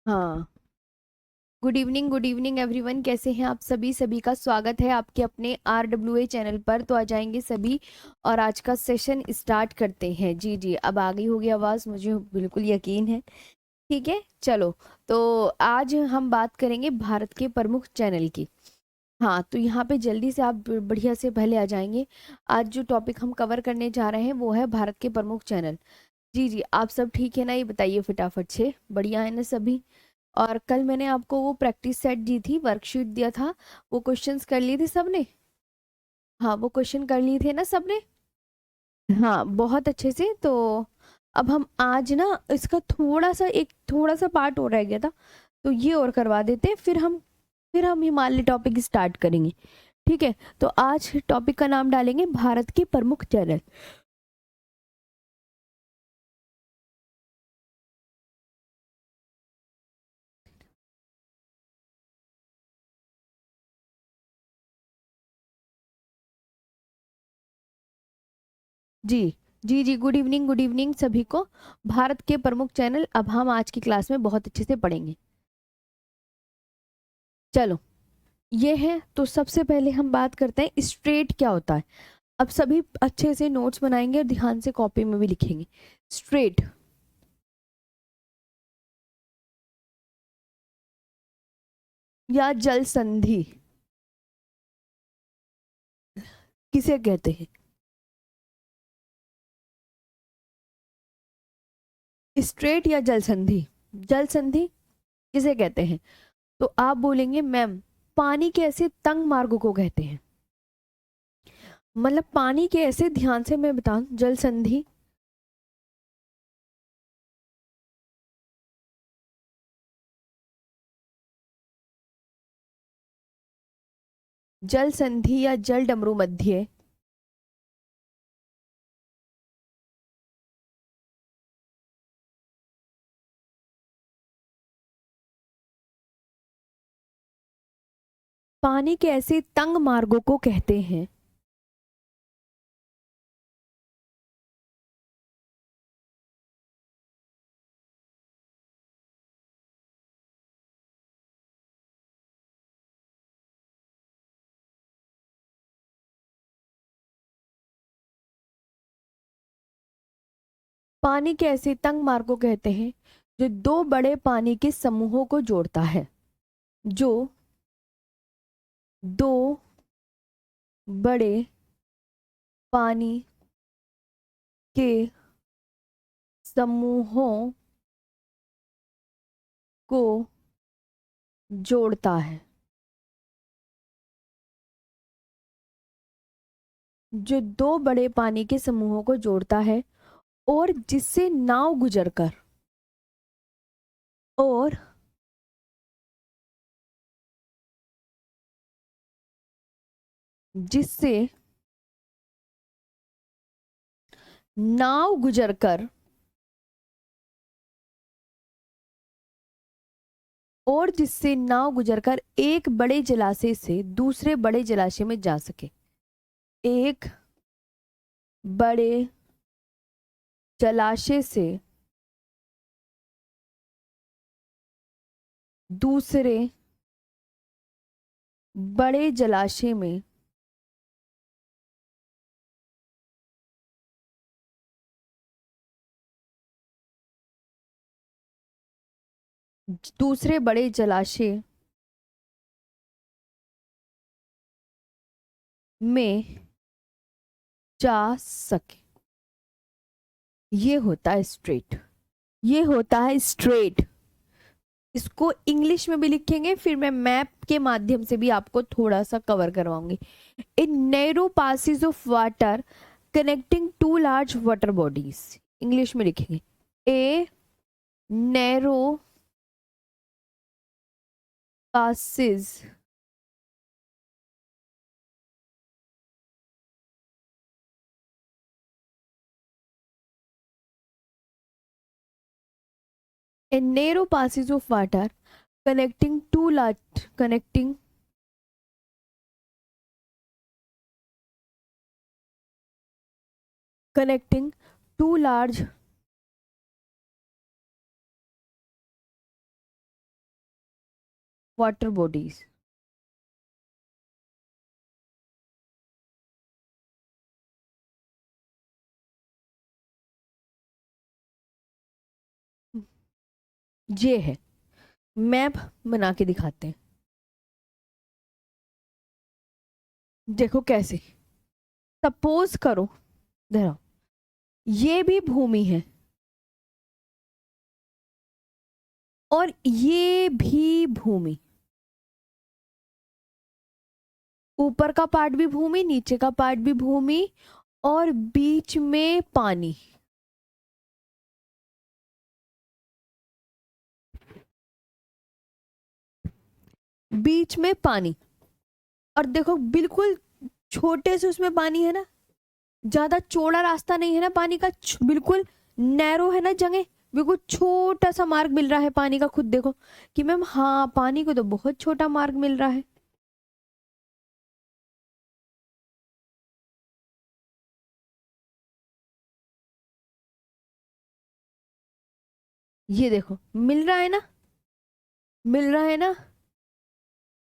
हाँ। Good evening everyone, कैसे हैं आप सभी? सभी का स्वागत है आपके अपने RWA चैनल पर। तो आ जाएंगे सभी और आज का सेशन स्टार्ट करते हैं। जी जी, अब आ गई होगी आवाज़, मुझे बिल्कुल यकीन है। ठीक है, चलो। तो आज हम बात करेंगे भारत के प्रमुख चैनल की। हाँ, तो यहाँ पे जल्दी से आप बढ़िया से पहले आ जाएंगे। आज जो टॉपिक हम कवर करने जा रहे हैं वो है भारत के प्रमुख चैनल। जी जी, आप सब ठीक है ना? ये बताइए फटाफट से, बढ़िया है ना सभी? और कल मैंने आपको वो प्रैक्टिस सेट दी थी, वर्कशीट दिया था, वो क्वेश्चंस कर लिए थे सबने? हाँ, वो क्वेश्चन कर लिए थे ना सबने? हाँ, बहुत अच्छे से। तो अब हम आज ना इसका थोड़ा सा पार्ट और रह गया था, तो ये और करवा देते हैं, फिर हम हिमालय टॉपिक स्टार्ट करेंगे। ठीक है, तो आज टॉपिक का नाम डालेंगे भारत के प्रमुख चैनल। जी जी जी, गुड इवनिंग सभी को। भारत के प्रमुख चैनल अब हम आज की क्लास में बहुत अच्छे से पढ़ेंगे। चलो, ये है। तो सबसे पहले हम बात करते हैं स्ट्रेट क्या होता है। अब सभी अच्छे से नोट्स बनाएंगे और ध्यान से कॉपी में भी लिखेंगे। स्ट्रेट या जल संधि किसे कहते हैं? स्ट्रेट या जल संधि? जल संधि किसे कहते हैं? तो आप बोलेंगे मैम, पानी के ऐसे तंग मार्ग को कहते हैं। मतलब पानी के ऐसे, ध्यान से मैं बताऊं, जल संधि। जल संधि या जल डमरू मध्य। पानी के ऐसे तंग मार्गों को कहते हैं। पानी के ऐसे तंग मार्ग को कहते हैं जो दो बड़े पानी के समूहों को जोड़ता है। जो दो बड़े पानी के समूहों को जोड़ता है। जो दो बड़े पानी के समूहों को जोड़ता है और जिससे नाव गुजरकर और जिससे नाव गुजरकर एक बड़े जलाशय से दूसरे बड़े जलाशय में जा सके। एक बड़े जलाशय से दूसरे बड़े जलाशय में दूसरे बड़े जलाशय में जा सके। ये होता है स्ट्रेट। ये होता है स्ट्रेट। इसको इंग्लिश में भी लिखेंगे, फिर मैं मैप के माध्यम से भी आपको थोड़ा सा कवर करवाऊंगी। In narrow Passage of water connecting two large water bodies. English में लिखेंगे a narrow passage a narrow Passage of water connecting two large connecting two large water bodies. ये है, मैप बना के दिखाते हैं, देखो कैसे। सपोज करो, देखो ये भी भूमि है और ये भी भूमि, ऊपर का पार्ट भी भूमि, नीचे का पार्ट भी भूमि, और बीच में पानी। बीच में पानी, और देखो बिल्कुल छोटे से उसमें पानी है ना, ज्यादा चौड़ा रास्ता नहीं है ना पानी का, बिल्कुल नैरो है ना जगह, बिल्कुल छोटा सा मार्ग मिल रहा है पानी का। खुद देखो कि मैम हाँ पानी को तो बहुत छोटा मार्ग मिल रहा है। ये देखो मिल रहा है ना, मिल रहा है ना।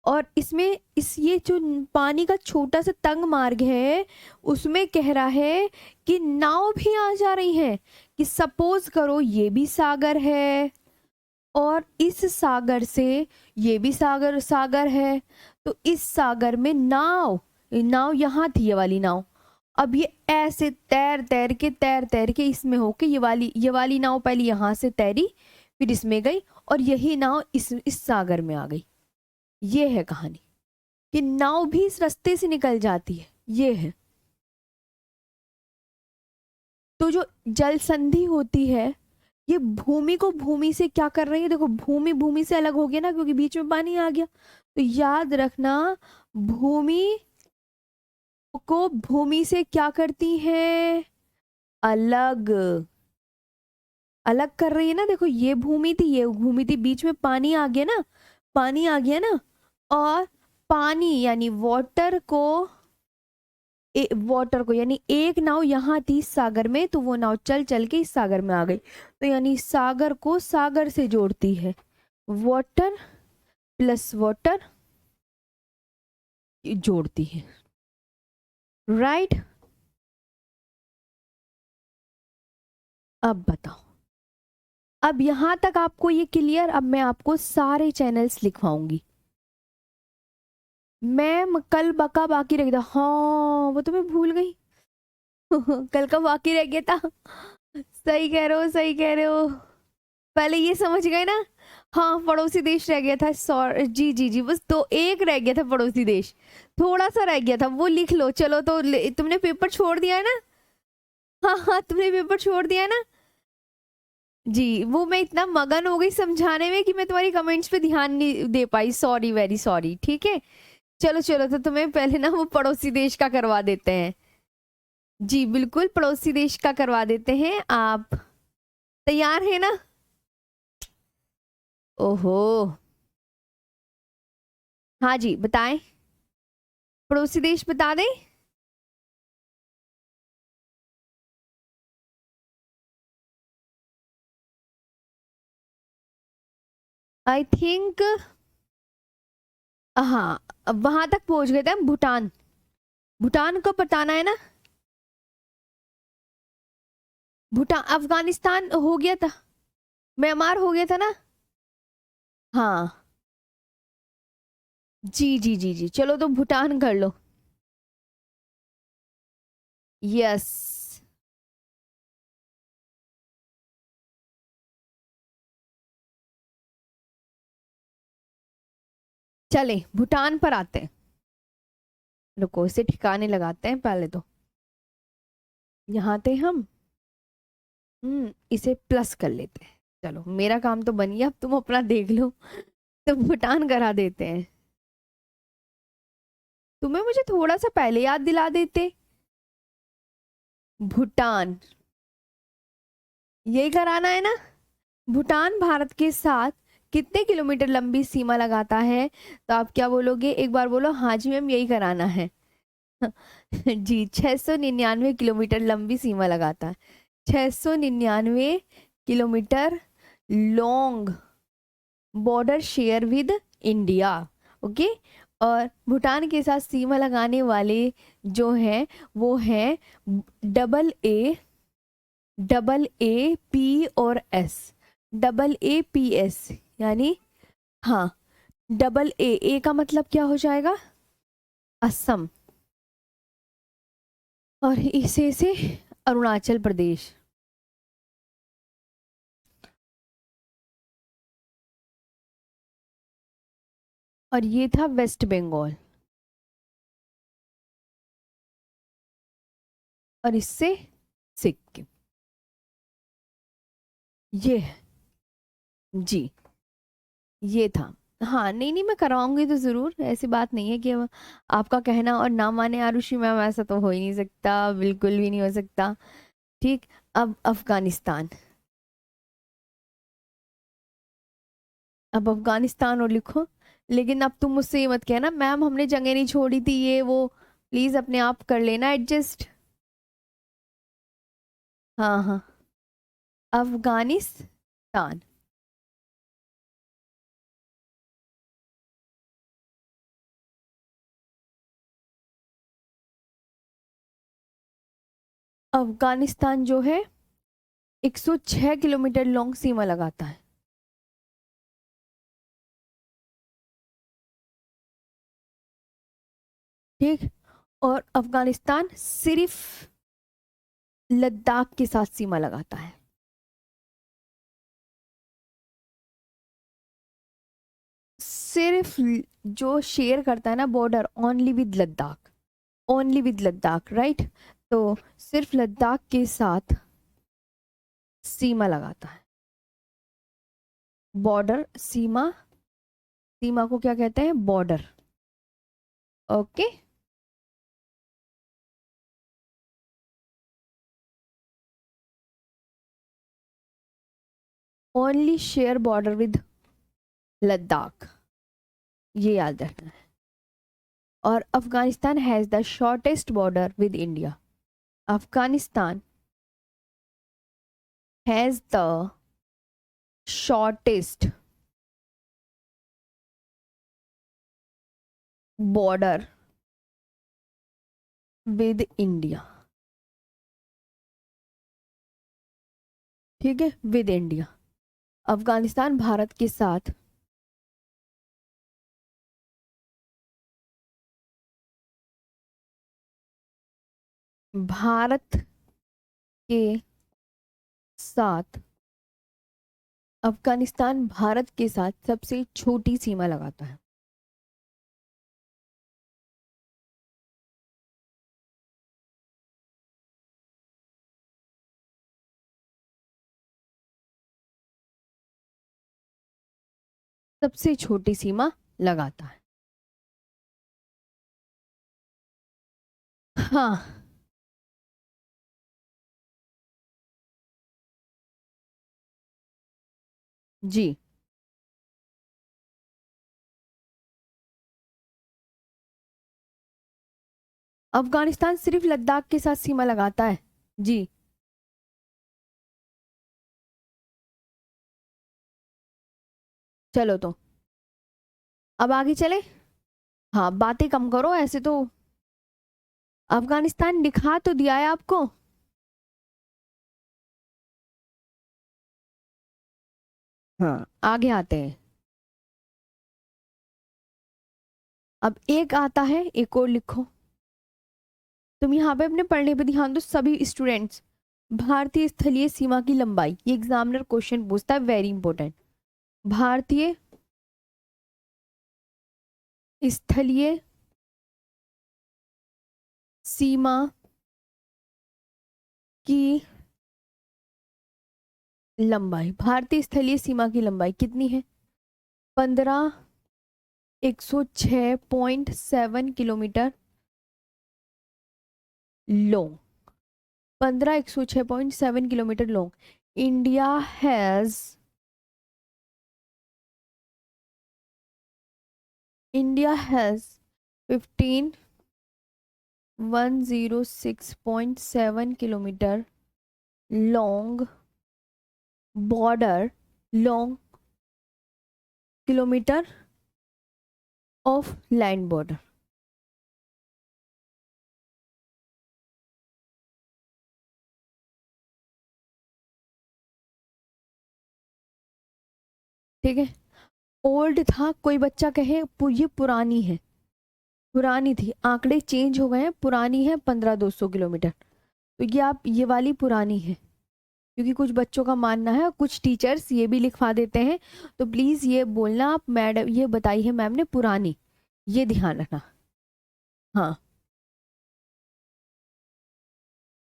और इसमें इस ये जो पानी का छोटा सा तंग मार्ग है, उसमें कह रहा है कि नाव भी आ जा रही है। कि सपोज करो ये भी सागर है और इस सागर से ये भी सागर सागर है, तो इस सागर में नाव, नाव यहाँ थी ये वाली नाव, अब ये ऐसे तैर तैर के इसमें होके ये वाली नाव पहले यहाँ से तैरी, फिर इसमें गई, और यही नाव इस सागर में आ गई। ये है कहानी कि नाव भी इस रास्ते से निकल जाती है। ये है, तो जो जल संधि होती है, ये भूमि को भूमि से क्या कर रही है, देखो भूमि भूमि से अलग हो गया ना, क्योंकि बीच में पानी आ गया। तो याद रखना, भूमि को भूमि से क्या करती है, अलग, अलग कर रही है ना। देखो ये भूमि थी, ये भूमि थी, बीच में पानी आ गया ना, पानी आ गया ना, और पानी यानी वाटर को यानी एक नाव यहाँ थी इस सागर में, तो वो नाव चल चल के इस सागर में आ गई, तो यानी सागर को सागर से जोड़ती है। वाटर प्लस वाटर जोड़ती है, राइट। अब बताओ, अब यहां तक आपको ये क्लियर। अब मैं आपको सारे चैनल्स लिखवाऊंगी। मैम कल बका बाकी रह गया था, हाँ वो तो मैं भूल गई। कल का बाकी रह गया था। सही कह रहे हो, सही कह रहे हो। पहले ये समझ गए ना, हाँ पड़ोसी देश रह गया था, जी जी जी, बस तो एक रह गया था पड़ोसी देश, थोड़ा सा रह गया था, वो लिख लो। चलो तो तुमने पेपर छोड़ दिया है ना, हाँ हाँ तुमने पेपर छोड़ दिया है ना। जी वो मैं इतना मगन हो गई समझाने में कि मैं तुम्हारी कमेंट्स पे ध्यान नहीं दे पाई, सॉरी वेरी सॉरी। ठीक है, चलो चलो, तो तुम्हें पहले ना वो पड़ोसी देश का करवा देते हैं। जी बिल्कुल, पड़ोसी देश का करवा देते हैं। आप तैयार है ना? ओहो, हाँ जी बताएं, पड़ोसी देश बता दें। आई थिंक, हाँ वहां तक पहुंच गए थे हम, भूटान। भूटान को बताना है ना, भूटान। अफगानिस्तान हो गया था, म्यांमार हो गया था ना। हाँ जी जी जी जी, चलो तो भूटान कर लो। यस, चले भूटान पर आते हैं। रुको इसे ठिकाने लगाते हैं पहले तो, यहाँ थे हम। इसे प्लस कर लेते हैं। चलो मेरा काम तो बन गया, अब तुम अपना देख लो। तो भूटान करा देते हैं। तुम्हें मुझे थोड़ा सा पहले याद दिला देते। भूटान, यही कराना है ना। भूटान भारत के साथ कितने किलोमीटर लंबी सीमा लगाता है? तो आप क्या बोलोगे, एक बार बोलो, हाँ जी मैम यही कराना है। जी 699 किलोमीटर लंबी सीमा लगाता है, 699 kilometre long border share with India. Okay, और भूटान के साथ सीमा लगाने वाले जो हैं वो हैं AA, और S, AAPS, यानी हाँ, AA का मतलब क्या हो जाएगा, असम, और इसे से अरुणाचल प्रदेश। और ये था वेस्ट बंगाल, और इससे सिक्किम। ये है जी, ये था। हाँ, नहीं नहीं, मैं करवाऊंगी तो जरूर, ऐसी बात नहीं है कि आपका कहना और ना माने आरुषि मैम, ऐसा तो हो ही नहीं सकता, बिल्कुल भी नहीं हो सकता। ठीक, अब अफगानिस्तान, अब अफगानिस्तान और लिखो। लेकिन अब तुम मुझसे ये मत कहना मैम हमने जगह नहीं छोड़ी थी, ये वो, प्लीज अपने आप कर लेना एडजस्ट। हाँ हाँ, अफगानिस्तान। अफगानिस्तान जो है 106 किलोमीटर लॉन्ग सीमा लगाता है। ठीक, और अफगानिस्तान सिर्फ लद्दाख के साथ सीमा लगाता है। सिर्फ जो शेयर करता है ना border, only with Ladakh, only with Ladakh, right. तो सिर्फ लद्दाख के साथ सीमा लगाता है। बॉर्डर, सीमा, सीमा को क्या कहते हैं, border. Okay, only share border with Ladakh, ये याद रखना है। और Afghanistan has the shortest border with India. Afghanistan has the shortest border with India. ठीक है, विद इंडिया। अफगानिस्तान भारत के साथ भारत के साथ अफगानिस्तान भारत के साथ सबसे छोटी सीमा लगाता है। सबसे छोटी सीमा लगाता है। हाँ जी, अफगानिस्तान सिर्फ लद्दाख के साथ सीमा लगाता है जी। चलो तो अब आगे चले। हाँ, बातें कम करो ऐसे तो। अफगानिस्तान दिखा तो दिया है आपको। हाँ, आगे आते हैं। अब एक आता है, एक और लिखो। तुम यहाँ पे अपने पढ़ने पे ध्यान दो सभी स्टूडेंट्स। भारतीय स्थलीय सीमा की लंबाई, ये एग्जामिनर क्वेश्चन पूछता है, वेरी इंपॉर्टेंट। भारतीय स्थलीय सीमा की लंबाई, भारतीय स्थलीय सीमा की लंबाई कितनी है, 15,106.7 long, 15,106.7 long. Has India has 15,106.7 long border, long kilometre of land border. ठीक है, ओल्ड था, कोई बच्चा कहे ये पुरानी है, पुरानी थी, आंकड़े चेंज हो गए हैं, पुरानी है 1500-200 किलोमीटर, तो ये आप ये वाली पुरानी है, क्योंकि कुछ बच्चों का मानना है, कुछ टीचर्स ये भी लिखवा देते हैं, तो प्लीज ये बोलना आप मैडम ये बताई है मैम ने पुरानी, ये ध्यान रखना। हाँ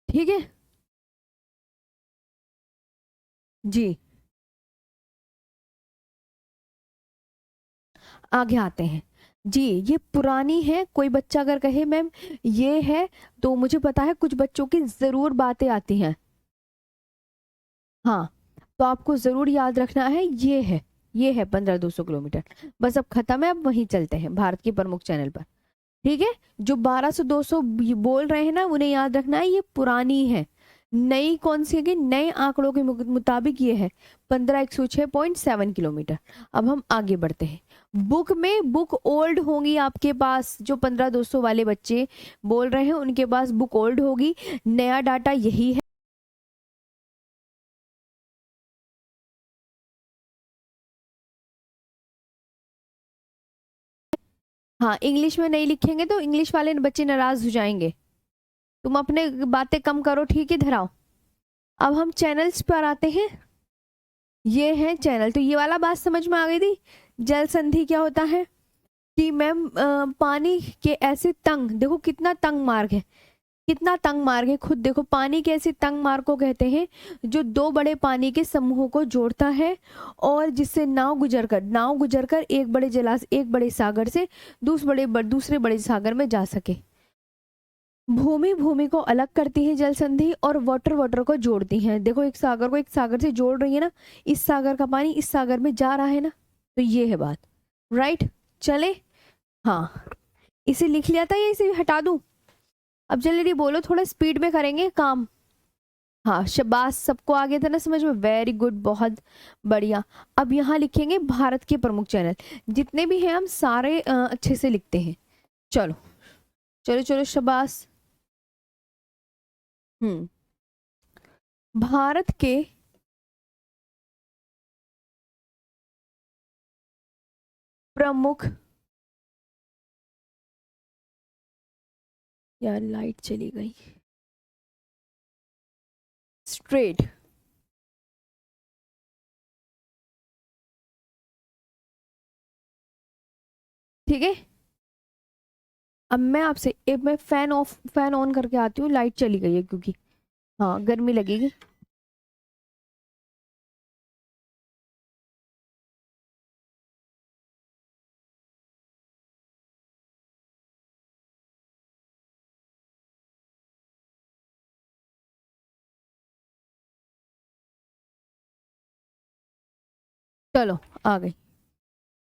ठीक है जी। आगे आते हैं जी, ये पुरानी है, कोई बच्चा अगर कहे मैम ये है, तो मुझे पता है कुछ बच्चों की जरूर बातें आती हैं। हाँ, तो आपको जरूर याद रखना है, ये है 1500-200 किलोमीटर। बस अब खत्म है, अब वहीं चलते हैं भारत के प्रमुख चैनल पर। ठीक है, जो 1200-200 बोल रहे हैं ना, उन्हें याद रखना है ये पुरानी है। नई कौन सी है कि नए आंकड़ों के मुताबिक ये है 15106.7 किलोमीटर। अब हम आगे बढ़ते हैं, बुक में बुक ओल्ड होंगी आपके पास, जो 15200 वाले बच्चे बोल रहे हैं उनके पास बुक ओल्ड होगी, नया डाटा यही है। हाँ, इंग्लिश में नहीं लिखेंगे तो इंग्लिश वाले बच्चे नाराज हो जाएंगे, तुम अपने बातें कम करो, ठीक है, धराओ। अब हम चैनल्स पर आते हैं, ये है चैनल, तो ये वाला बात समझ में आ गई थी। जल संधि क्या होता है कि मैम पानी के ऐसे तंग, देखो कितना तंग मार्ग है, कितना तंग मार्ग है, खुद देखो, पानी के ऐसे तंग मार्ग को कहते हैं जो दो बड़े पानी के समूहों को जोड़ता है, और जिससे नाव गुजरकर एक बड़े जलाशय, एक बड़े सागर से दूसरे बड़े सागर में जा सके। भूमि भूमि को अलग करती है जल संधि, और वाटर वाटर को जोड़ती है, देखो एक सागर को एक सागर से जोड़ रही है ना, इस सागर का पानी इस सागर में जा रहा है ना, तो ये है बात, राइट। चले, हाँ, इसे लिख लिया था या इसे हटा दूं? अब जल्दी बोलो, थोड़ा स्पीड में करेंगे काम। हाँ शबाश, सबको आ गया था ना समझ में, वेरी गुड, बहुत बढ़िया। अब यहाँ लिखेंगे भारत के प्रमुख चैनल, जितने भी हैं हम सारे अच्छे से लिखते हैं। चलो चलो चलो, शबाश। हम्म, भारत के प्रमुख, यार लाइट चली गई, स्ट्रेट, ठीक है। अब मैं आपसे एक, मैं फैन ऑन करके आती हूँ, लाइट चली गई है क्योंकि हाँ गर्मी लगेगी। चलो आ गई,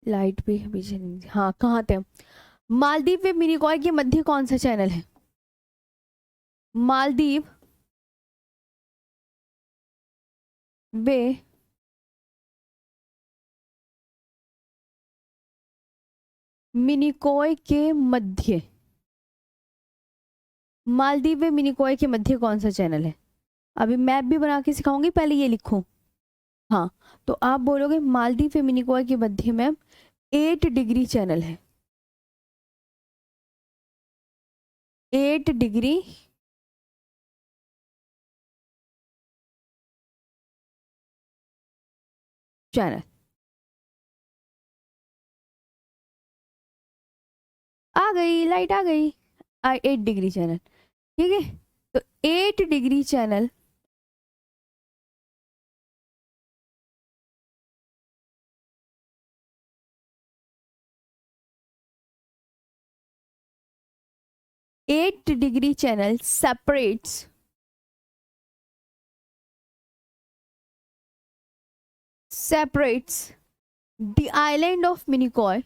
लाइट भी अभी चली, हाँ कहाँ थे हम? मालदीव व मिनिकॉय के मध्य कौन सा चैनल है? मालदीव वे मिनिकॉय के मध्य, मालदीव व मिनिकॉय के मध्य कौन सा चैनल है? अभी मैप भी बना के सिखाऊंगी, पहले ये लिखो। हाँ, तो आप बोलोगे मालदीव व मिनिकॉय के मध्य में 8 डिग्री चैनल है, 8 डिग्री चैनल। आ गई लाइट, आ गई, 8 डिग्री चैनल, ठीक है। तो 8 degree channel, 8 degree channel separates the island of Minicoy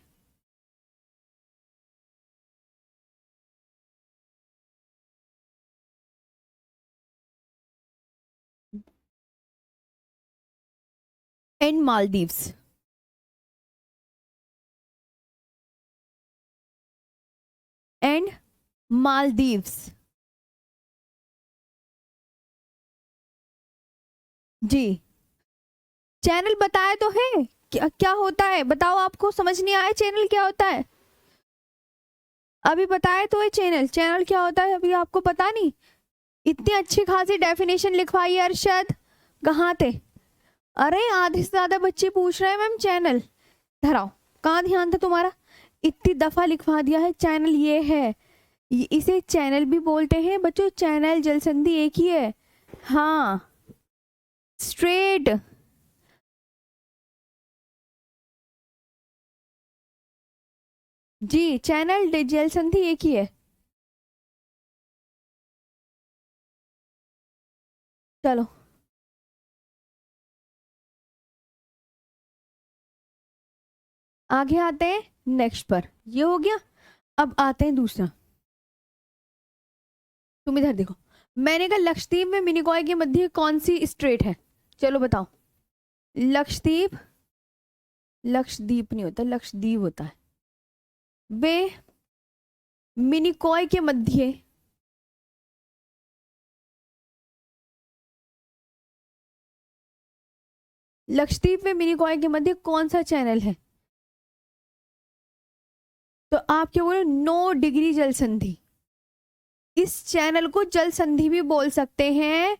and Maldives. And Maldives. जी, चैनल बताया तो है क्या क्या होता है, बताओ, आपको समझ नहीं आया चैनल क्या होता है? अभी बताया तो है चैनल, चैनल क्या होता है, अभी आपको पता नहीं? इतनी अच्छी खासी डेफिनेशन लिखवाई है अरशद, कहाँ थे? अरे आधे से ज्यादा बच्चे पूछ रहे हैं मैम चैनल, धराओ, कहाँ ध्यान था तुम्हारा? इतनी दफा लिखवा दिया है चैनल ये है, इसे चैनल भी बोलते हैं बच्चों, चैनल जल संधि एक ही है। हाँ, स्ट्रेट। जी, चैनल जल संधि एक ही है। चलो आगे आते हैं नेक्स्ट पर, ये हो गया। अब आते हैं दूसरा, तुम इधर देखो, मैंने कहा लक्षद्वीप में मिनिकॉय के मध्य कौन सी स्ट्रेट है, चलो बताओ। लक्षद्वीप, लक्षद्वीप नहीं होता, लक्षद्वीप होता है। वे मिनिकॉय के मध्य, लक्षद्वीप में मिनिकॉय के मध्य कौन सा चैनल है? तो आप क्या बोलो, 9 डिग्री जल संधि। इस चैनल को जल संधि भी बोल सकते हैं,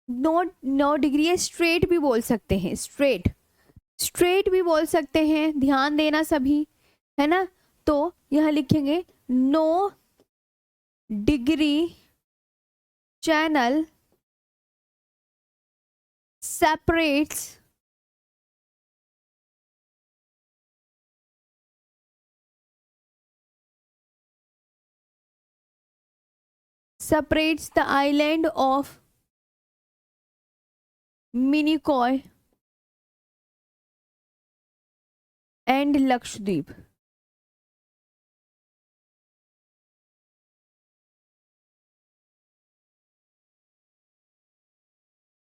9 डिग्री है, स्ट्रेट भी बोल सकते हैं, स्ट्रेट, स्ट्रेट भी बोल सकते हैं, ध्यान देना सभी, है ना? तो यह लिखेंगे 9 degree channel separates separates the island of Minicoy and Lakshadweep।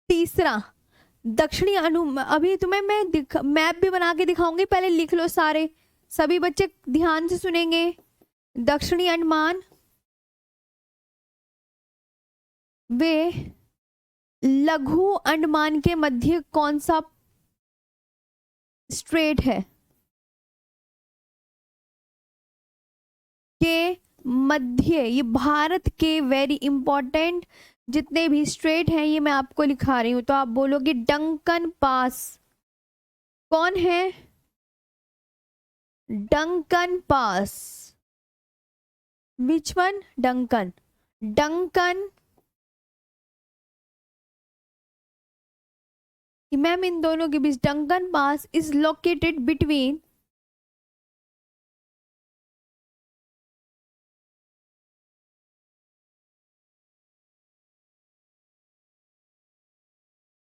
तीसरा, दक्षिणी अनु, अभी तुम्हें मैं मैप भी बना के दिखाऊंगी, पहले लिख लो सारे, सभी बच्चे ध्यान से सुनेंगे। दक्षिणी अंडमान वे लघु अंडमान के मध्य कौन सा स्ट्रेट है? के मध्य, ये भारत के वेरी इंपॉर्टेंट जितने भी स्ट्रेट हैं ये मैं आपको लिखा रही हूं, तो आप बोलोगे डंकन पास। कौन है? Duncan pass. Which one? Duncan, Duncan, ma'am इन दोनों के बीच, Duncan pass is located between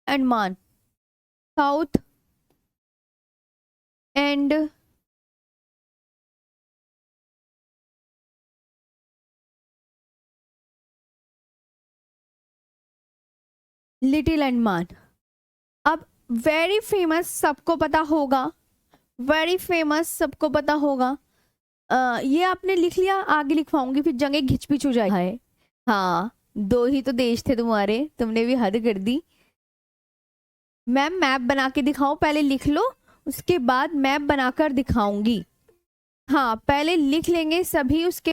Andaman, south and little Andaman. अब वेरी फेमस, सबको पता होगा, वेरी फेमस सबको पता होगा, ये आपने लिख लिया, आगे लिखवाऊंगी फिर जंगे घिचपिच हो जाए। हाँ, दो ही तो देश थे तुम्हारे, तुमने भी हद कर दी। मैम मैप बना के दिखाओ, पहले लिख लो, उसके बाद मैप बनाकर दिखाऊंगी। हाँ, पहले लिख लेंगे सभी, उसके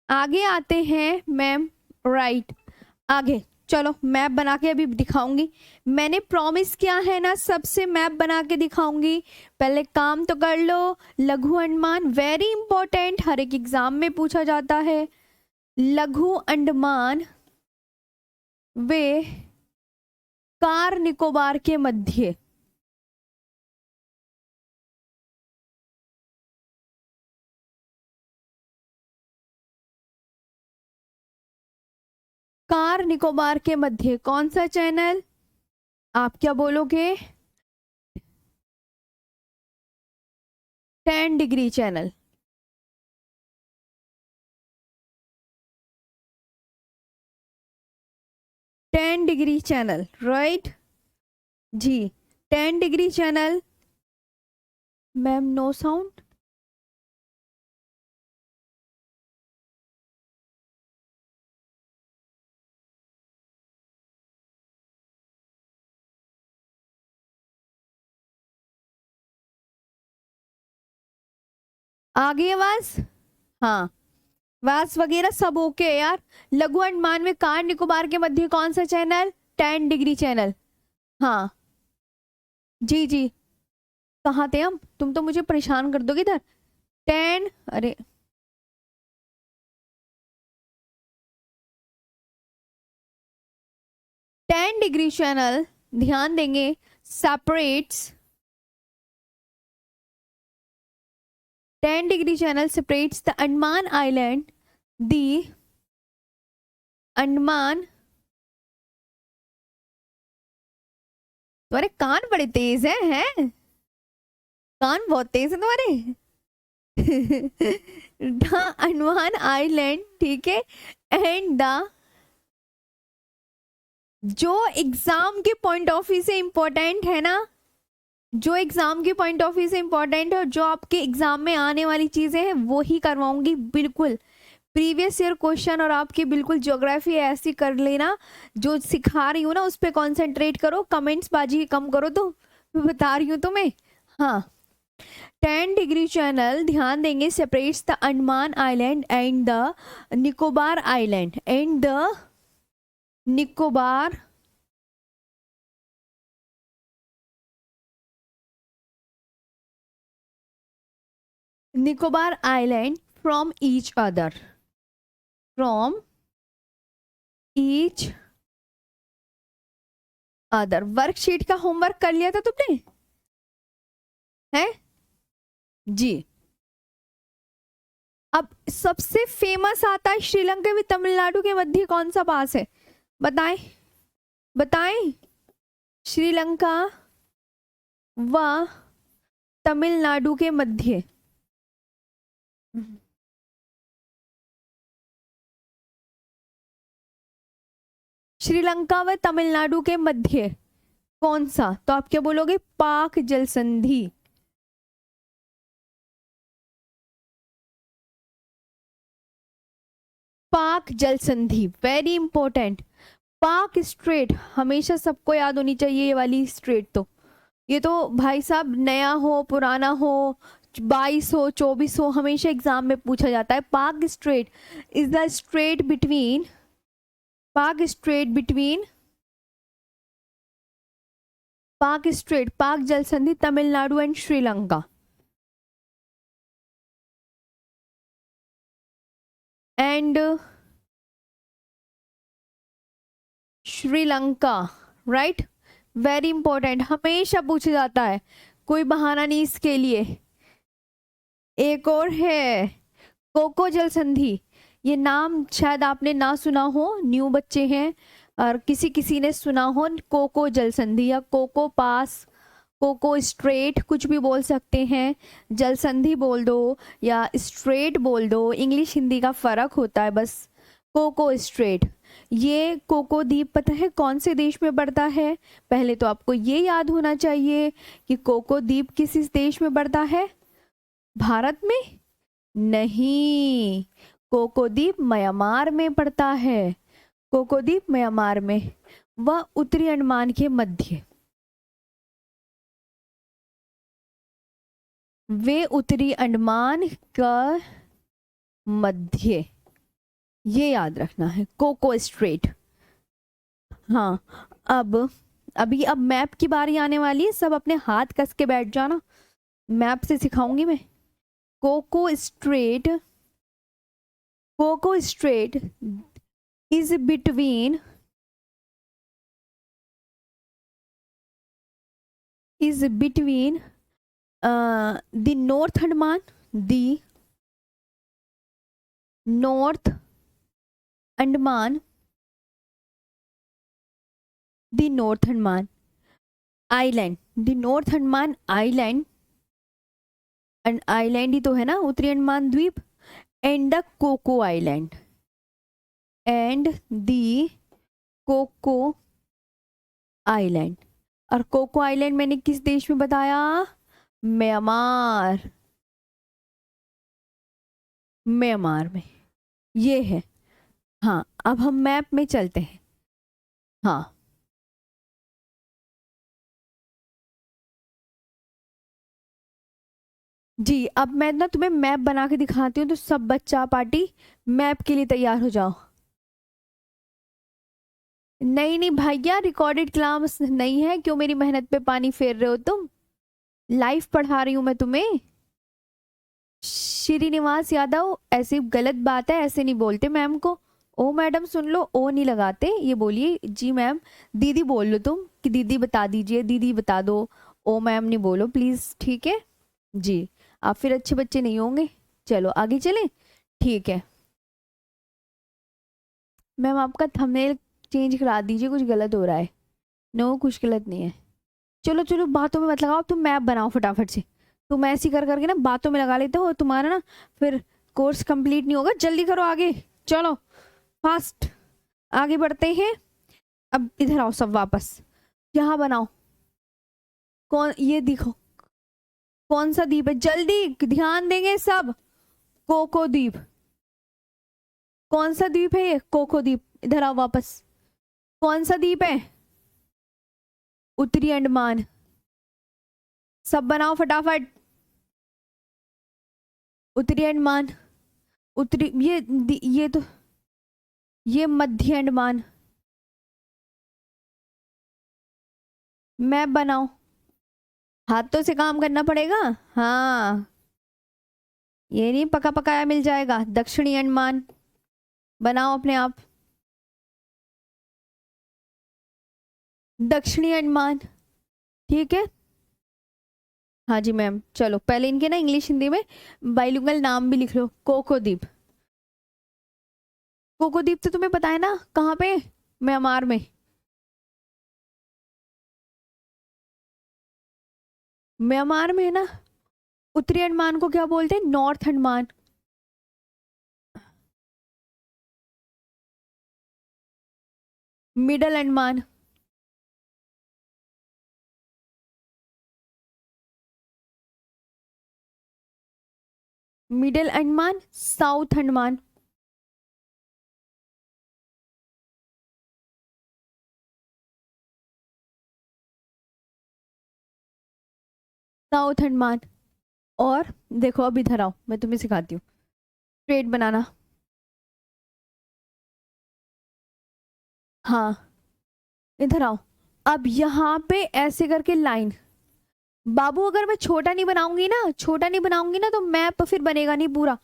आगे आते हैं मैम, राइट, आगे चलो, मैप बना के अभी दिखाऊंगी। मैंने प्रॉमिस किया है ना, सबसे मैप बना के दिखाऊंगी, पहले काम तो कर लो। लघु अंडमान वेरी इंपॉर्टेंट, हर एक एग्जाम में पूछा जाता है। लघु अंडमान वे कार निकोबार के मध्य, कार निकोबार के मध्य कौन सा चैनल? आप क्या बोलोगे? 10 degree channel. 10 degree channel, right जी। 10 degree channel, ma'am no sound. आ गई आवाज? हाँ, वास वगैरह सब ओके है यार। लघु अंडमान में कार निकोबार के मध्य कौन सा चैनल? 10 degree channel. हाँ जी जी। कहाँ थे हम? तुम तो मुझे परेशान कर दोगे इधर। 10, अरे 10 डिग्री चैनल, ध्यान देंगे, separates 10 degree channel separates the Andaman island, the Andaman. तुम्हारे कान बड़े तेज हैं? कान बहुत तेज है तुम्हारे। द अंडमान आइलैंड, ठीक है, एंड द, जो एग्जाम के पॉइंट ऑफ व्यू से इंपॉर्टेंट है ना, जो एग्जाम के पॉइंट ऑफ व्यू से इंपॉर्टेंट है और जो आपके एग्जाम में आने वाली चीजें हैं वो ही करवाऊंगी बिल्कुल। प्रीवियस ईयर क्वेश्चन और आपकी बिल्कुल ज्योग्राफी ऐसी कर लेना, जो सिखा रही हूँ ना उस पर कॉन्सेंट्रेट करो, कमेंट्स बाजी कम करो, तो मैं बता रही हूँ तुम्हें। हाँ, 10 डिग्री चैनल, ध्यान देंगे, separates the Andaman island and the Nicobar island, and the Nicobar Nicobar island from each other, from each other. Worksheet का होमवर्क कर लिया था तुमने? है जी। अब सबसे फेमस आता है श्रीलंका में तमिलनाडु के मध्य कौन सा पास है? बताएं, बताएं। श्रीलंका व तमिलनाडु के मध्य, श्रीलंका व तमिलनाडु के मध्य कौन सा? तो आप क्या बोलोगे? पाक जल संधि। पाक जल संधि, वेरी इंपॉर्टेंट। पाक स्ट्रेट हमेशा सबको याद होनी चाहिए, ये वाली स्ट्रेट तो, ये तो भाई साहब नया हो पुराना हो, 22 हो 24 हो, हमेशा एग्जाम में पूछा जाता है। पाक straight is the straight between, पाक स्ट्रेट बिटवीन, पाक स्ट्रेट, पाक जल संधि Tamil Nadu and Sri Lanka, and Sri Lanka, right. Very important, हमेशा पूछा जाता है, कोई बहाना नहीं इसके लिए। एक और है कोको जल संधि, ये नाम शायद आपने ना सुना हो, न्यू बच्चे हैं, और किसी किसी ने सुना हो। कोको जल संधि या कोको पास, कोको स्ट्रेट, कुछ भी बोल सकते हैं, जल संधि बोल दो या स्ट्रेट बोल दो, इंग्लिश हिंदी का फर्क होता है बस। कोको स्ट्रेट, ये कोको द्वीप पता है कौन से देश में पड़ता है? पहले तो आपको ये याद होना चाहिए कि कोको द्वीप किस देश में पड़ता है? भारत में नहीं, कोको द्वीप म्यांमार में पड़ता है। कोको द्वीप म्यांमार में, वह उत्तरी अंडमान के मध्य, वे उत्तरी अंडमान का मध्य, ये याद रखना है, कोको स्ट्रेट। हाँ, अब मैप की बारी आने वाली है, सब अपने हाथ कस के बैठ जाना, मैप से सिखाऊंगी मैं। Coco Strait, Coco Strait is between, is between the North Andaman, the North Andaman, the North Andaman Island, the North Andaman Island, and island ही तो है ना उत्तरी अंडमान द्वीप, and the Coco Island, and the Coco Island. और Coco Island मैंने किस देश में बताया? म्यांमार। म्यांमार में ये है। हाँ, अब हम मैप में चलते हैं। हाँ, जी, अब मैं ना तुम्हें मैप बना के दिखाती हूँ, तो सब बच्चा पार्टी मैप के लिए तैयार हो जाओ। नहीं नहीं भैया, रिकॉर्डेड क्लास नहीं है, क्यों मेरी मेहनत पे पानी फेर रहे हो तुम? लाइव पढ़ा रही हूँ मैं तुम्हें। श्रीनिवास यादव, ऐसी गलत बात है, ऐसे नहीं बोलते मैम को। ओ मैडम सुन लो, ओ नहीं लगाते, ये बोलिए जी मैम। दीदी बोल लो तुम, कि दीदी बता दीजिए, दीदी बता दो। ओ मैम नहीं बोलो प्लीज, ठीक है जी। आप फिर अच्छे बच्चे नहीं होंगे। चलो आगे चलें। ठीक है मैम, आपका थंबनेल चेंज करा दीजिए, कुछ गलत हो रहा है। नो, कुछ गलत नहीं है। चलो चलो, बातों में मत लगाओ, तुम मैप बनाओ फटाफट से। तुम ऐसी कर करके ना बातों में लगा लेते हो, तुम्हारा ना फिर कोर्स कंप्लीट नहीं होगा। जल्दी करो आगे, चलो फास्ट आगे बढ़ते हैं। अब इधर आओ सब वापस, यहाँ बनाओ। कौन ये दिखो, कौन सा द्वीप है? जल्दी ध्यान देंगे सब। कोको द्वीप। कौन सा द्वीप है ये? कोको द्वीप। इधर आओ वापस। कौन सा द्वीप है? उत्तरी अंडमान। सब बनाओ फटाफट। उत्तरी अंडमान। उत्तरी ये तो, ये मध्य अंडमान। मैप बनाओ, हाथों से काम करना पड़ेगा। हाँ, ये नहीं पका पकाया मिल जाएगा। दक्षिणी अंडमान बनाओ अपने आप। दक्षिणी अंडमान, ठीक है। हाँ जी मैम, चलो पहले इनके ना इंग्लिश हिंदी में बाइलिंगुअल नाम भी लिख लो। कोको द्वीप। कोको द्वीप तो तुम्हें पता है ना कहाँ पे? म्यांमार में। म्यांमार में है ना। उत्तरी अंडमान को क्या बोलते हैं? North Andaman. Middle Andaman. Middle Andaman, south Andaman. South Andaman. और देखो, अब इधर आओ, मैं तुम्हें सिखाती हूँ स्ट्रेट बनाना। हाँ, इधर आओ। अब यहाँ पे ऐसे करके लाइन। बाबू, अगर मैं छोटा नहीं बनाऊंगी ना, छोटा नहीं बनाऊंगी ना, तो मैप फिर बनेगा नहीं पूरा।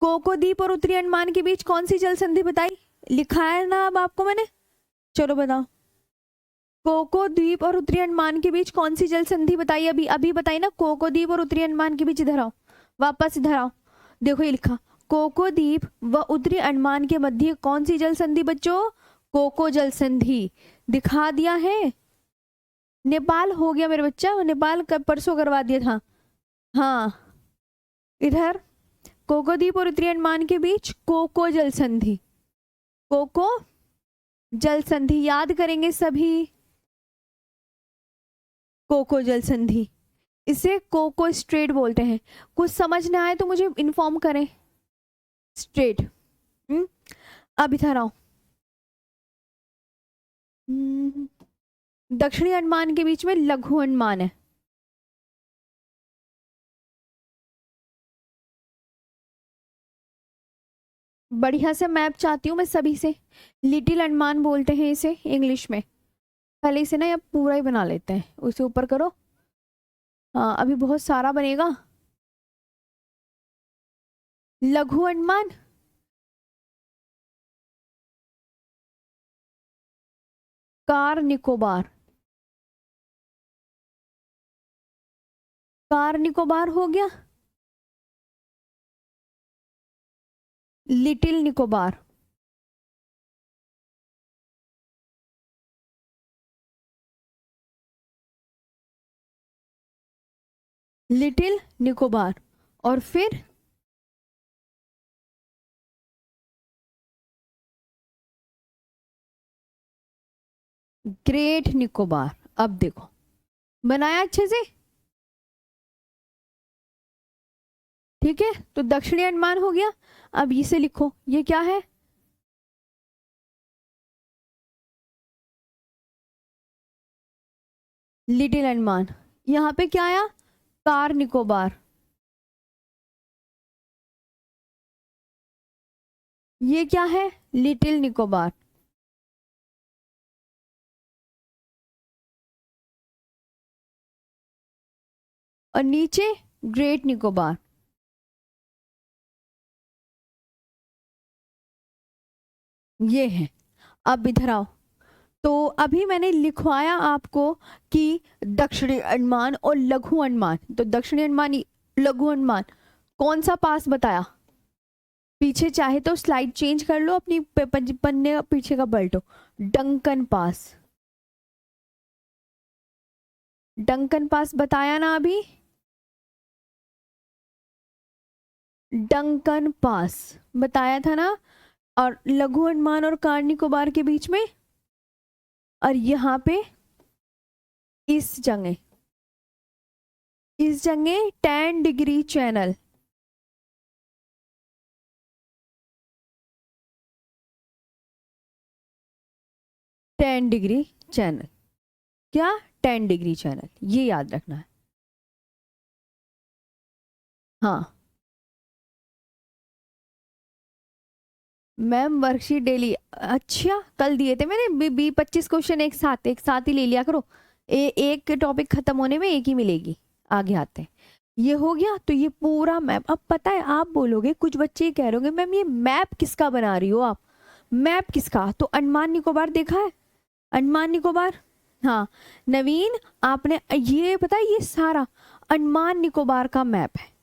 कोको द्वीप और उत्तरी अंडमान के बीच कौन सी जल संधि बताई? लिखा है ना अब आपको मैंने। चलो बताओ। कोको द्वीप और उत्तरी अंडमान के बीच कौन सी जल संधि बताई? अभी अभी बताई ना, कोको द्वीप और उत्तरी अंडमान के बीच। इधर आओ वापस, इधर आओ। देखो ये लिखा, कोको द्वीप व उत्तरी अंडमान के मध्य कौन सी जल संधि बच्चों? कोको जल संधि। दिखा दिया है। नेपाल हो गया मेरे बच्चा, नेपाल कब परसों करवा दिया था। हाँ, इधर कोको द्वीप और उत्तरी अंडमान के बीच कोको जल संधि। कोको जल संधि याद करेंगे सभी। कोको जल संधि, इसे कोको स्ट्रेट बोलते हैं। कुछ समझ ना आए तो मुझे इन्फॉर्म करें। स्ट्रेट। अब इधर आओ। हम्म, दक्षिणी अंडमान के बीच में लघु अंडमान है। बढ़िया से मैप चाहती हूँ मैं सभी से। लिटिल अंडमान बोलते हैं इसे इंग्लिश में। पहले इसे ना, या पूरा ही बना लेते हैं, उसे ऊपर करो। हाँ, अभी बहुत सारा बनेगा। लघु अंडमान। कार निकोबार। कार निकोबार हो गया। लिटिल निकोबार। लिटिल निकोबार। और फिर ग्रेट निकोबार। अब देखो, बनाया अच्छे से, ठीक है। तो दक्षिणी अंडमान हो गया। अब इसे लिखो, ये क्या है? लिटिल अंडमान। यहाँ पे क्या आया? कार निकोबार। ये क्या है? लिटिल निकोबार। और नीचे ग्रेट निकोबार। ये है। अब इधर आओ। तो अभी मैंने लिखवाया आपको कि दक्षिणी अंडमान और लघु अंडमान। तो दक्षिणी अंडमान, लघु अंडमान, कौन सा पास बताया? पीछे चाहे तो स्लाइड चेंज कर लो अपनी, पन्ने का पीछे का पलटो। Duncan pass. डंकन पास बताया ना अभी? डंकन पास बताया था ना। और लघु अंडमान और कार निकोबार के बीच में, और यहाँ पे इस जगह 10 degree channel. Ten degree channel. क्या? 10 डिग्री चैनल, ये याद रखना है। हाँ मैम, वर्कशीट डेली, अच्छा कल दिए थे मैंने 25 क्वेश्चन एक साथ ही ले लिया करो। एक टॉपिक खत्म होने में एक ही मिलेगी। आगे आते हैं। ये हो गया। तो ये पूरा मैप। अब पता है, आप बोलोगे, कुछ बच्चे कह रहे होंगे मैम ये मैप किसका बना रही हो आप? मैप किसका? तो अंडमान निकोबार देखा है? अंडमान निकोबार। हाँ नवीन, आपने ये पता है, ये सारा अंडमान निकोबार का मैप है।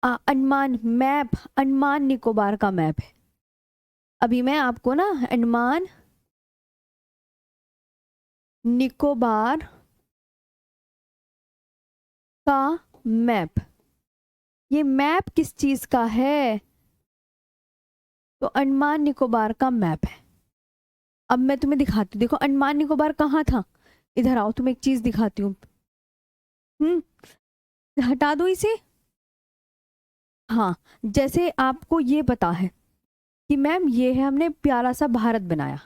अंडमान निकोबार का मैप है। अभी मैं आपको ना अंडमान निकोबार का मैप, ये मैप किस चीज का है? तो अंडमान निकोबार का मैप है। अब मैं तुम्हें दिखाती हूँ, देखो अंडमान निकोबार कहाँ था। इधर आओ, तुम्हें एक चीज दिखाती हूँ। हटा दो इसे। हाँ, जैसे आपको ये पता है कि मैम ये है, हमने प्यारा सा भारत बनाया।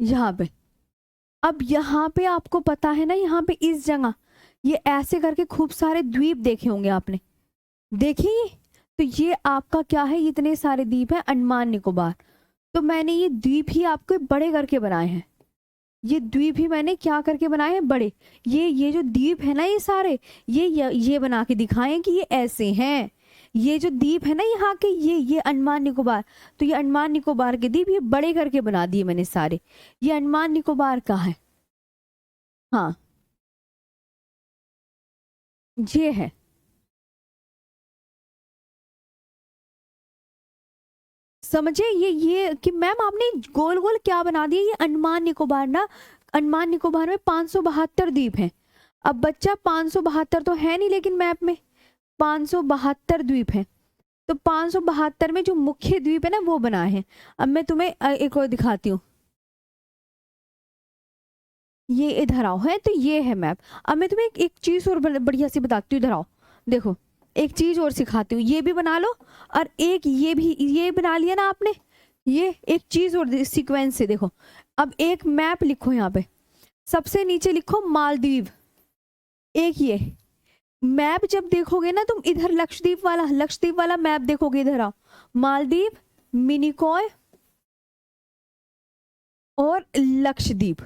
यहाँ पे, अब यहाँ पे आपको पता है ना, यहाँ पे इस जगह ये ऐसे करके खूब सारे द्वीप देखे होंगे आपने, देखिए। तो ये आपका क्या है? इतने सारे द्वीप हैं अंडमान निकोबार। तो मैंने ये द्वीप ही आपको बड़े करके बनाए हैं। ये द्वीप ही मैंने क्या करके बनाए हैं? बड़े। ये जो द्वीप है ना, ये सारे, ये बना के दिखाएं कि ये ऐसे हैं। ये जो द्वीप है ना यहाँ के, ये अंडमान निकोबार। तो ये अंडमान निकोबार के द्वीप ये बड़े करके बना दिए मैंने सारे। ये अंडमान निकोबार का है। हाँ ये है। समझे? ये कि मैम आपने गोल गोल क्या बना दिया? ये अंडमान निकोबार ना, अंडमान निकोबार में 572 द्वीप हैं। अब बच्चा 572 तो है नहीं, लेकिन मैप में 572 द्वीप हैं। तो 572 में जो मुख्य द्वीप है ना, वो बनाए हैं। अब मैं तुम्हें एक और दिखाती हूँ। ये इधर आओ, है तो ये है मैप। अब मैं तुम्हें एक चीज और बढ़िया सी बताती हूँ। इधर आओ, देखो एक चीज और सिखाती हूँ। ये भी बना लो, और एक ये भी, ये बना लिया ना आपने। ये एक चीज और सीक्वेंस से देखो। अब एक मैप लिखो यहाँ पे, सबसे नीचे लिखो मालदीव। एक ये मैप जब देखोगे ना तुम, इधर लक्षद्वीप वाला मैप देखोगे। इधर आओ, मालदीव, मिनिकॉय और लक्षद्वीप।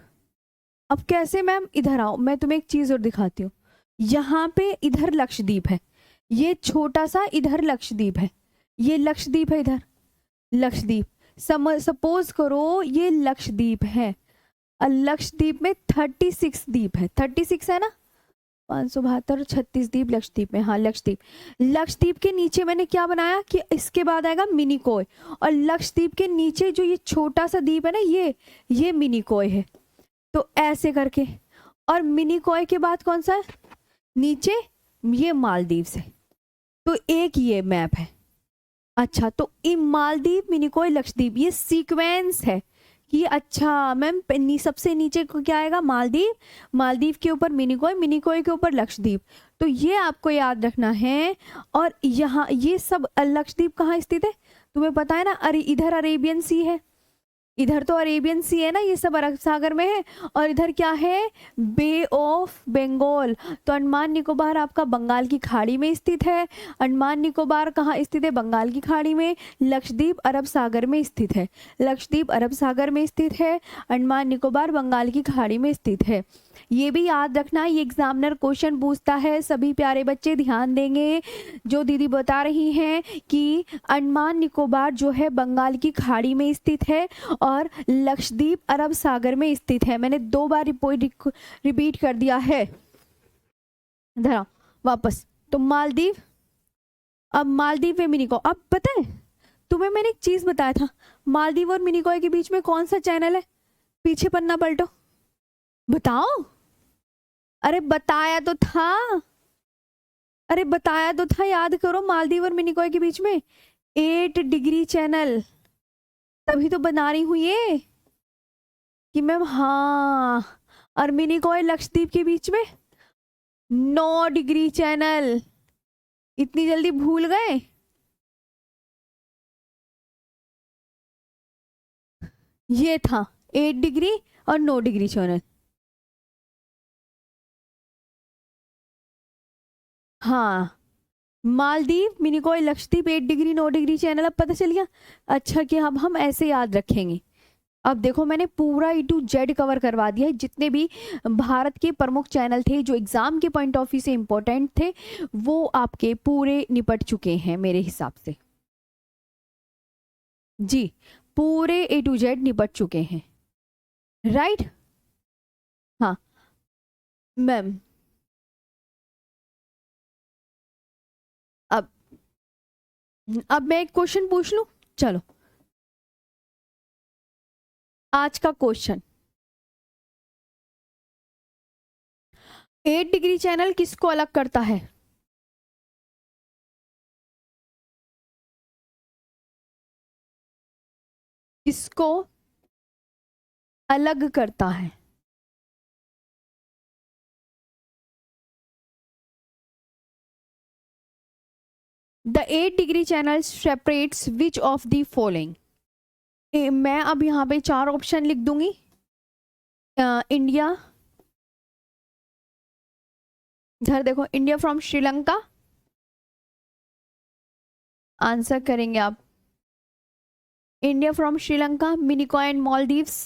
अब कैसे मैम? इधर आओ, मैं तुम्हें एक चीज और दिखाती हूँ। यहाँ पे इधर लक्षद्वीप है, ये छोटा सा इधर लक्षद्वीप है, ये लक्षद्वीप है इधर। लक्षद्वीप, सपोज करो ये लक्षद्वीप है, और लक्षद्वीप में 36 द्वीप है। 36 है ना? 572, 36 द्वीप लक्षद्वीप में, हाँ लक्षद्वीप। लक्षद्वीप के नीचे मैंने क्या बनाया कि इसके बाद आएगा मिनिकॉय, और लक्षद्वीप के नीचे जो ये छोटा सा द्वीप है ना, ये मिनिकॉय है। तो ऐसे करके, और मिनिकॉय के बाद कौन सा है नीचे, ये मालदीव है। तो एक ये मैप है। अच्छा, तो मालदीव, मिनिकॉय, लक्षद्वीप, ये सीक्वेंस है कि अच्छा मैम सबसे नीचे को क्या आएगा, मालदीव, मालदीव के ऊपर मिनिकॉय, मिनिकॉय के ऊपर लक्षद्वीप। तो ये आपको याद रखना है। और यहाँ ये सब लक्षद्वीप कहाँ स्थित है तुम्हें पता है ना, अरे इधर अरेबियन सी है, इधर तो अरेबियन सी है ना, ये सब अरब सागर में है, और इधर क्या है, बे ऑफ बंगाल। तो अंडमान निकोबार आपका बंगाल की खाड़ी में स्थित है। अंडमान निकोबार कहाँ स्थित है, बंगाल की खाड़ी में। लक्षद्वीप अरब सागर में स्थित है, लक्षद्वीप अरब सागर में स्थित है। अंडमान निकोबार बंगाल की खाड़ी में स्थित है। ये भी याद रखना, ये एग्जामिनर क्वेश्चन पूछता है, सभी प्यारे बच्चे ध्यान देंगे। जो दीदी बता रही हैं कि अंडमान निकोबार जो है बंगाल की खाड़ी में स्थित है, और लक्षद्वीप अरब सागर में स्थित है। मैंने 2 बार रिपीट कर दिया है। धरा वापस, तो मालदीव, अब मालदीव में मिनिकॉय। अब पता है तुम्हें मैंने एक चीज बताया था, मालदीव और मिनिकॉय के बीच में कौन सा चैनल है, पीछे पन्ना पलटो, बताओ। अरे बताया तो था, अरे बताया तो था, याद करो, मालदीव और मिनिकॉय के बीच में 8 डिग्री चैनल, तभी तो बना रही हूं ये कि मैम हाँ। और मिनिकॉय लक्षद्वीप के बीच में 9 डिग्री चैनल, इतनी जल्दी भूल गए। ये था 8 डिग्री और 9 डिग्री चैनल। हाँ, Maldives, Minicoy, Lakshadweep 8 degree 9 degree channel, अब पता चल गया। अच्छा कि अब हम ऐसे याद रखेंगे। अब देखो मैंने पूरा A to Z कवर करवा दिया है, जितने भी भारत के प्रमुख चैनल थे जो एग्जाम के पॉइंट ऑफ व्यू से इंपॉर्टेंट थे, वो आपके पूरे निपट चुके हैं मेरे हिसाब से। जी, पूरे A to Z निपट चुके हैं, राइट। हाँ मैम, अब अब मैं एक क्वेश्चन पूछ लूं, चलो। आज का क्वेश्चन, 8 डिग्री चैनल किसको अलग करता है, किसको अलग करता है। The 8 degree channel separates which of the following. मैं अब यहाँ पे 4 ऑप्शन लिख दूंगी। इंडिया, इधर देखो, इंडिया फ्रॉम श्रीलंका, आंसर करेंगे आप। India from Sri Lanka, Minicoy and Maldives,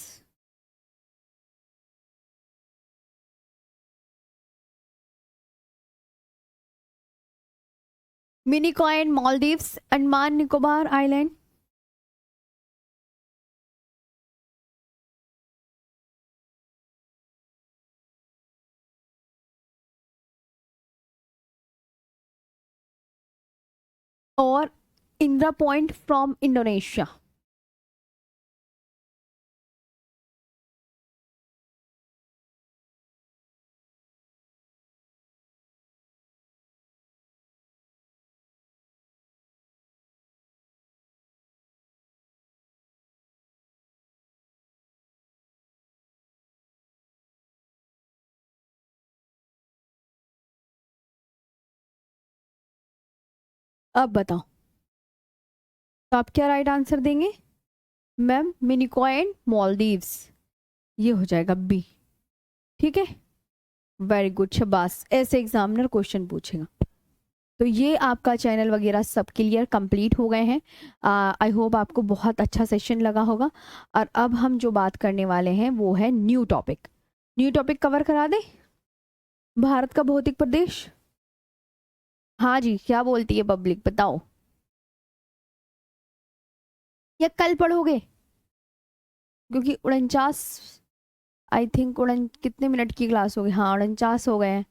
Minicoy and Maldives, Andaman Nicobar island. और इंदिरा पॉइंट फ्रॉम इंडोनेशिया। अब बताओ, तो आप क्या राइट आंसर देंगे मैम, मिनिकॉय एंड मालदीव्स, ये हो जाएगा बी। ठीक है, वेरी गुड, शाबाश, ऐसे एग्जामिनर क्वेश्चन पूछेगा। तो ये आपका चैनल वगैरह सब क्लियर कंप्लीट हो गए हैं। आई होप आपको बहुत अच्छा सेशन लगा होगा। और अब हम जो बात करने वाले हैं वो है new topic. New topic cover करा दे, भारत का भौतिक प्रदेश। हाँ जी, क्या बोलती है पब्लिक, बताओ, या कल पढ़ोगे, क्योंकि 49, आई थिंक कितने मिनट की क्लास होगी, हाँ 49 हो गए हैं।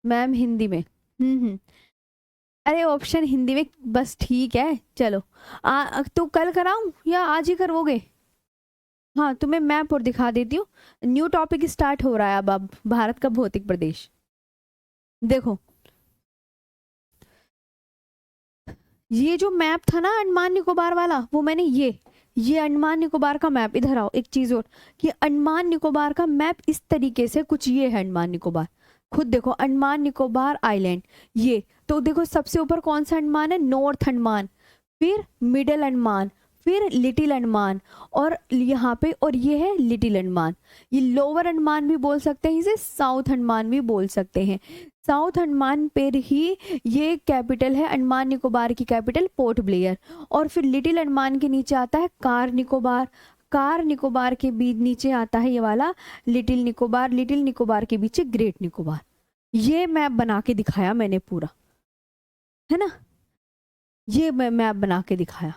मैम हिंदी में। हम्म। अरे ऑप्शन हिंदी में, बस ठीक है चलो। तो कल कराऊं या आज ही करवोगे? हाँ, तुम्हें मैप और दिखा देती हूँ। न्यू टॉपिक स्टार्ट हो रहा है अब भारत का भौतिक प्रदेश। देखो, ये जो मैप था ना अंडमान निकोबार वाला, वो मैंने ये अंडमान निकोबार का मैप, इधर आओ एक चीज और, कि अंडमान निकोबार का मैप इस तरीके से कुछ ये है अंडमान निकोबार। खुद देखो, अंडमान निकोबार आइलैंड, ये तो देखो सबसे ऊपर कौन सा अंडमान है, नॉर्थ अंडमान, फिर मिडिल अंडमान, फिर लिटिल अंडमान, और यहाँ पे, और ये है लिटिल अंडमान। ये लोअर अंडमान भी बोल सकते हैं, इसे साउथ अंडमान भी बोल सकते हैं। साउथ अंडमान पर ही ये कैपिटल है, अंडमान निकोबार की कैपिटल पोर्ट ब्लेयर। और फिर लिटिल अंडमान के नीचे आता है कार निकोबार, कार निकोबार के बीच नीचे आता है ये वाला लिटिल निकोबार, लिटिल निकोबार के पीछे ग्रेट निकोबार। ये मैप बना के दिखाया मैंने पूरा, है ना, ये मैं मैप बना के दिखाया।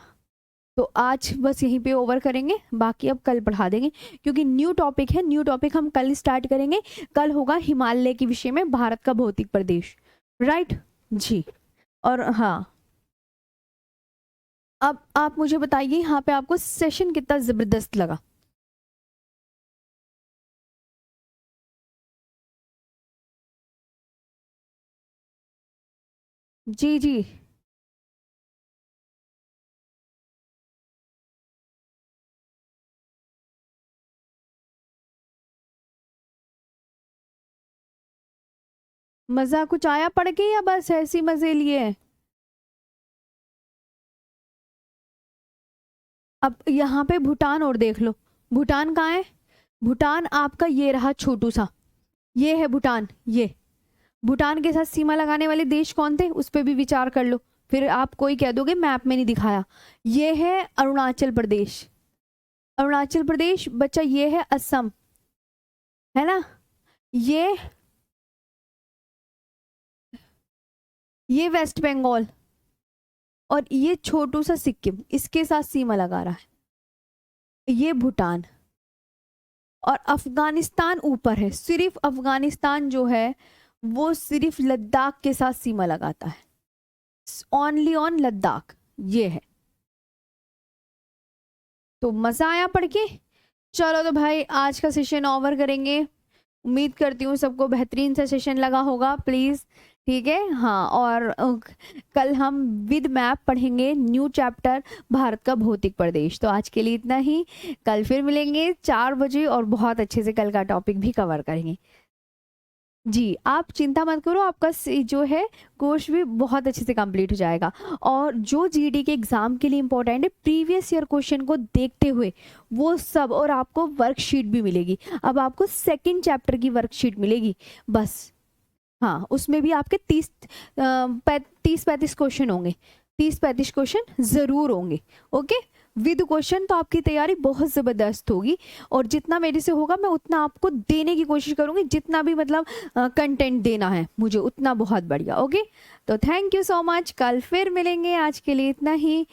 तो आज बस यहीं पे ओवर करेंगे, बाकी अब कल पढ़ा देंगे, क्योंकि न्यू टॉपिक है, न्यू टॉपिक हम कल स्टार्ट करेंगे। कल होगा हिमालय के विषय में भारत का भौतिक प्रदेश, राइट जी। और हाँ, अब आप मुझे बताइए यहाँ पे आपको सेशन कितना जबरदस्त लगा? जी जी। मजा कुछ आया पढ़ के या बस ऐसी मजे लिए? अब यहाँ पे भूटान और देख लो, भूटान कहाँ है? भूटान आपका ये रहा छोटू सा, ये है भूटान। ये भूटान के साथ सीमा लगाने वाले देश कौन थे, उस पर भी विचार कर लो, फिर आप कोई कह दोगे मैप में नहीं दिखाया। ये है अरुणाचल प्रदेश, अरुणाचल प्रदेश बच्चा, ये है असम, है ना, ये वेस्ट बंगाल, और ये छोटू सा सिक्किम इसके साथ सीमा लगा रहा है, ये भूटान। और अफगानिस्तान ऊपर है, सिर्फ अफगानिस्तान जो है वो सिर्फ लद्दाख के साथ सीमा लगाता है, ओनली ऑन लद्दाख, ये है। तो मजा आया पढ़ के? चलो तो भाई आज का सेशन ओवर करेंगे, उम्मीद करती हूँ सबको बेहतरीन सा सेशन लगा होगा, प्लीज ठीक है। हाँ, और कल हम विद मैप पढ़ेंगे न्यू चैप्टर भारत का भौतिक प्रदेश। तो आज के लिए इतना ही, कल फिर मिलेंगे 4 बजे और बहुत अच्छे से कल का टॉपिक भी कवर करेंगे। जी, आप चिंता मत करो, आपका जो है कोर्स भी बहुत अच्छे से कंप्लीट हो जाएगा। और जो जीडी के एग्जाम के लिए इम्पोर्टेंट है, प्रीवियस ईयर क्वेश्चन को देखते हुए वो सब, और आपको वर्कशीट भी मिलेगी। अब आपको सेकंड चैप्टर की वर्कशीट मिलेगी बस। हाँ, उसमें भी आपके 30-35 क्वेश्चन होंगे, 30-35 क्वेश्चन जरूर होंगे। ओके, विद क्वेश्चन, तो आपकी तैयारी बहुत ज़बरदस्त होगी। और जितना मेरे से होगा मैं उतना आपको देने की कोशिश करूंगी, जितना भी मतलब कंटेंट देना है मुझे उतना बहुत बढ़िया। ओके, तो थैंक यू सो मच, कल फिर मिलेंगे, आज के लिए इतना ही।